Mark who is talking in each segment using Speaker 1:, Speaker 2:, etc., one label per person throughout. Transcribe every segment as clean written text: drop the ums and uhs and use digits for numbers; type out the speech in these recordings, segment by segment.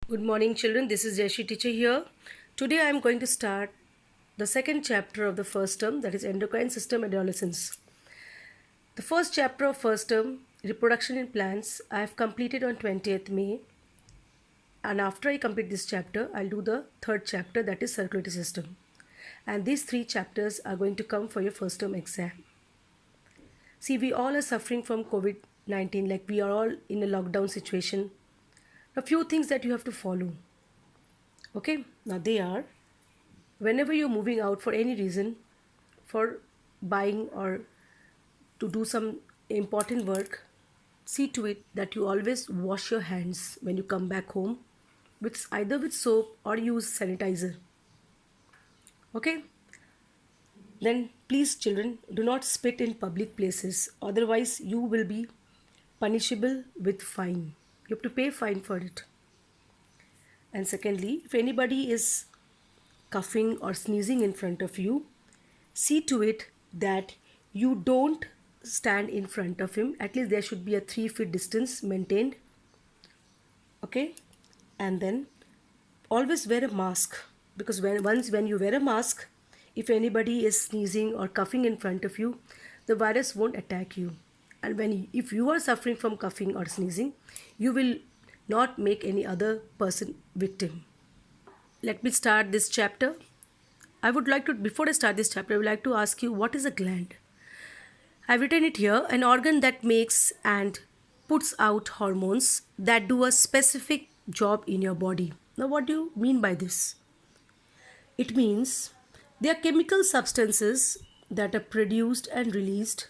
Speaker 1: Good morning, children. This is Jashi teacher here. Today I am going to start the second chapter of the first term, that is endocrine system adolescence. The first chapter of first term, reproduction in plants, I have completed on 20th May. And after I complete this chapter, I'll do the third chapter, that is circulatory system. And these three chapters are going to come for your first term exam. See, we all are suffering from COVID-19, like we are all in a lockdown situation. A few things that you have to follow. Okay, now they are, whenever you're moving out for any reason, for buying or to do some important work, see to it that you always wash your hands when you come back home with either with soap or use sanitizer. Okay, then please children, do not spit in public places, otherwise you will be punishable with fine. You have to pay fine for it. And secondly, if anybody is coughing or sneezing in front of you, see to it that you don't stand in front of him. At least there should be a 3 feet distance maintained. Okay, and then always wear a mask, because when you wear a mask, if anybody is sneezing or coughing in front of you, the virus won't attack you. And if you are suffering from coughing or sneezing, you will not make any other person victim. Let me start this chapter. Before I start this chapter, I would like to ask you, what is a gland? I've written it here: an organ that makes and puts out hormones that do a specific job in your body. Now, what do you mean by this? It means they are chemical substances that are produced and released,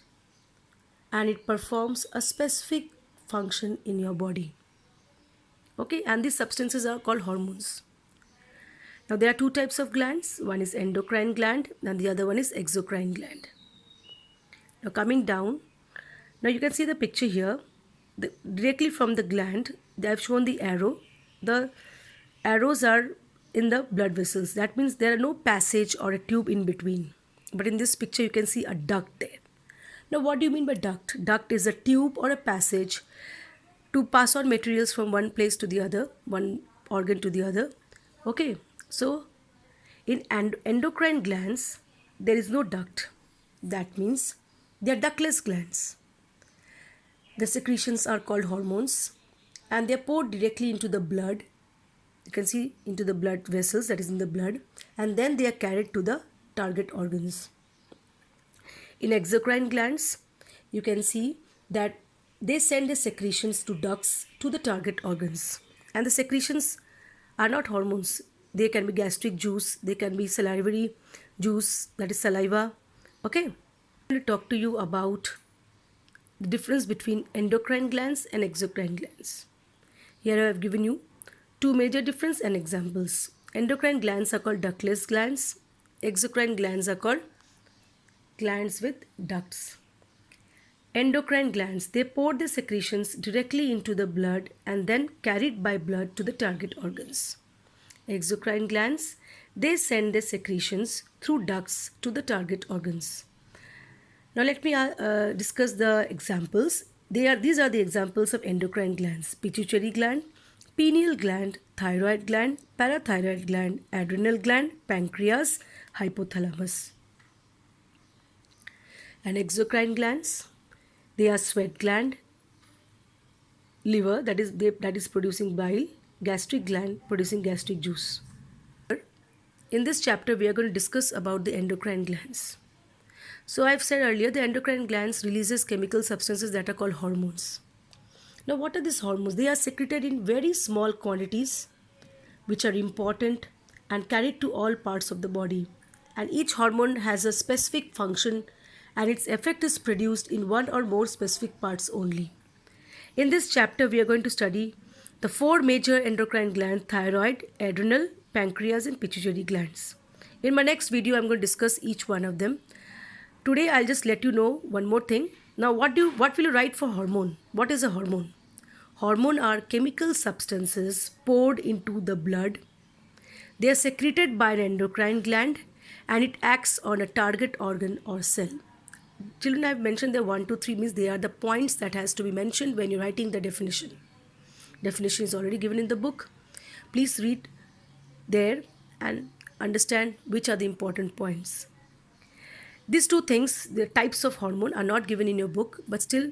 Speaker 1: and it performs a specific function in your body. Okay, and these substances are called hormones. Now, there are two types of glands. One is endocrine gland and the other one is exocrine gland. Now, coming down, now you can see the picture here. Directly from the gland, they have shown the arrow. The arrows are in the blood vessels. That means there are no passage or a tube in between. But in this picture, you can see a duct there. Now, what do you mean by duct? Duct is a tube or a passage to pass on materials from one place to the other, one organ to the other. Okay, so in endocrine glands, there is no duct. That means they are ductless glands. The secretions are called hormones, and they are poured directly into the blood. You can see into the blood vessels, that is in the blood, and then they are carried to the target organs. In exocrine glands, you can see that they send the secretions to ducts to the target organs. And the secretions are not hormones. They can be gastric juice, they can be salivary juice, that is saliva. Okay, I'm going to talk to you about the difference between endocrine glands and exocrine glands. Here I have given you two major differences and examples. Endocrine glands are called ductless glands. Exocrine glands are called glands with ducts. Endocrine glands, they pour the secretions directly into the blood and then carried by blood to the target organs. Exocrine glands, they send the secretions through ducts to the target organs. Now let me discuss the examples. These are the examples of endocrine glands: pituitary gland, pineal gland, thyroid gland, parathyroid gland, adrenal gland, pancreas, hypothalamus. And exocrine glands, they are sweat gland, liver, that is producing bile, gastric gland producing gastric juice. In this chapter, we are going to discuss about the endocrine glands. So I've said earlier, the endocrine glands releases chemical substances that are called hormones. Now, what are these hormones? They are secreted in very small quantities, which are important and carried to all parts of the body. And each hormone has a specific function, and its effect is produced in one or more specific parts only. In this chapter, we are going to study the four major endocrine glands: thyroid, adrenal, pancreas, and pituitary glands. In my next video, I'm going to discuss each one of them. Today, I'll just let you know one more thing. Now, what will you write for hormone? What is a hormone? Hormone are chemical substances poured into the blood. They are secreted by an endocrine gland, and it acts on a target organ or cell. Children, I have mentioned the 1, 2, 3 means they are the points that has to be mentioned when you're writing the definition. Definition is already given in the book. Please read there and understand which are the important points. These two things, the types of hormone, are not given in your book, but still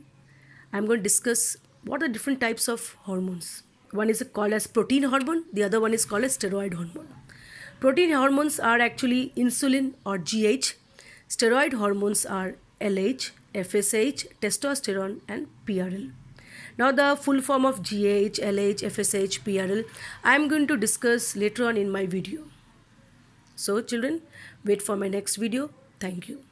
Speaker 1: I'm going to discuss what are different types of hormones. One is called as protein hormone, the other one is called as steroid hormone. Protein hormones are actually insulin or GH. Steroid hormones are LH, FSH, testosterone, and PRL. Now, the full form of GH, LH, FSH, PRL, I am going to discuss later on in my video. So, children, wait for my next video. Thank you.